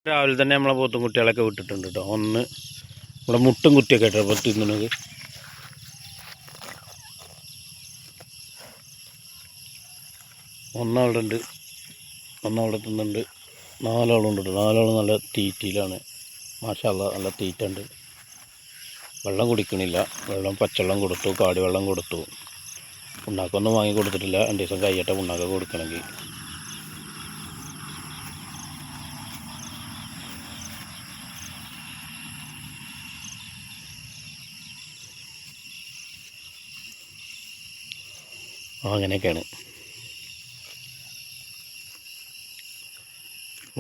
രാവിലെ തന്നെ നമ്മളെ പോത്തും കുട്ടികളൊക്കെ വിട്ടിട്ടുണ്ട് കേട്ടോ. ഒന്ന് ഇവിടെ മുട്ടും കുത്തിയൊക്കെ കേട്ടോ ഇപ്പോൾ തിന്നുന്നത്. ഒന്നവിടെ ഉണ്ട്, ഒന്നവിടെ തിന്നുന്നുണ്ട്. നാലാളുണ്ട് കേട്ടോ. നാലാളും നല്ല തീറ്റയിലാണ്. മാഷാ അല്ലാഹ് നല്ല തീറ്റ ഉണ്ട്. വെള്ളം കുടിക്കണില്ല. വെള്ളം പച്ചവെള്ളം കൊടുത്തു, കാടി വെള്ളം കൊടുത്തു. പുണ്ണാക്കൊന്നും വാങ്ങി കൊടുത്തിട്ടില്ല. 2 ദിവസം കഴിയട്ടെ പുണ്ണാക്കൊക്കെ കൊടുക്കണമെങ്കിൽ. അങ്ങനെയൊക്കെയാണ്.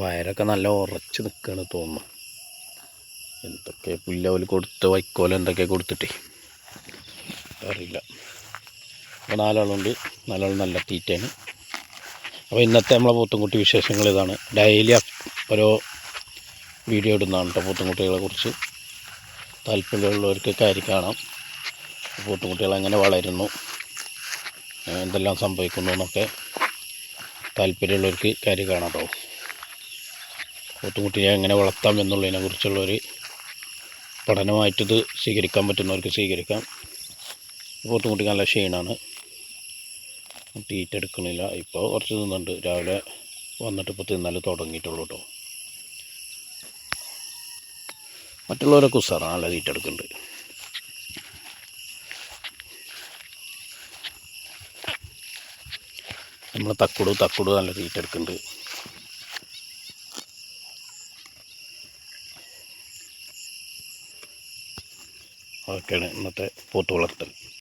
വയറൊക്കെ നല്ല ഉറച്ച് നിൽക്കുകയാണ് തോന്നുന്നു. എന്തൊക്കെ പുല്ലവൽ കൊടുത്ത് വൈക്കോല എന്തൊക്കെ കൊടുത്തിട്ടേ അറിയില്ല. അപ്പോൾ 4 ആളുണ്ട്. 4 ആൾ നല്ല തീറ്റയാണ്. അപ്പോൾ ഇന്നത്തെ നമ്മളെ പോത്തുംകുട്ടി വിശേഷങ്ങൾ ഇതാണ്. ഡെയിലി ഓരോ വീഡിയോ ഇടുന്നതാണ് കേട്ടോ പോത്തുംകുട്ടികളെ കുറിച്ച്. താല്പര്യമുള്ളവർക്ക് കാര്യം കാണാം. പോത്തുംകുട്ടികൾ എങ്ങനെ വളരുന്നു, എന്തെല്ലാം സംഭവിക്കുന്നു എന്നൊക്കെ താല്പര്യമുള്ളവർക്ക് കാര്യം കാണാം കേട്ടോ. പോത്തുംകുട്ടിയെ എങ്ങനെ വളർത്താം എന്നുള്ളതിനെ കുറിച്ചുള്ളൊരു പഠനമായിട്ടിത് സ്വീകരിക്കാൻ പറ്റുന്നവർക്ക് സ്വീകരിക്കാം. പോത്തുംകുട്ടി നല്ല ക്ഷീണമാണ്, തീറ്റ എടുക്കണില്ല. ഇപ്പോൾ കുറച്ച് തിന്നുണ്ട്. രാവിലെ വന്നിട്ട് ഇപ്പോൾ തിന്നൽ തുടങ്ങിയിട്ടുള്ളൂ കേട്ടോ. മറ്റുള്ളവരൊക്കെ ഉസാറാണ്, നല്ല തീറ്റ എടുക്കുന്നുണ്ട്. നമ്മൾ തക്കുട് നല്ല തീറ്റ എടുക്കുന്നുണ്ട്. അതൊക്കെയാണ് ഇന്നത്തെ പോത്ത് വളർത്തൽ.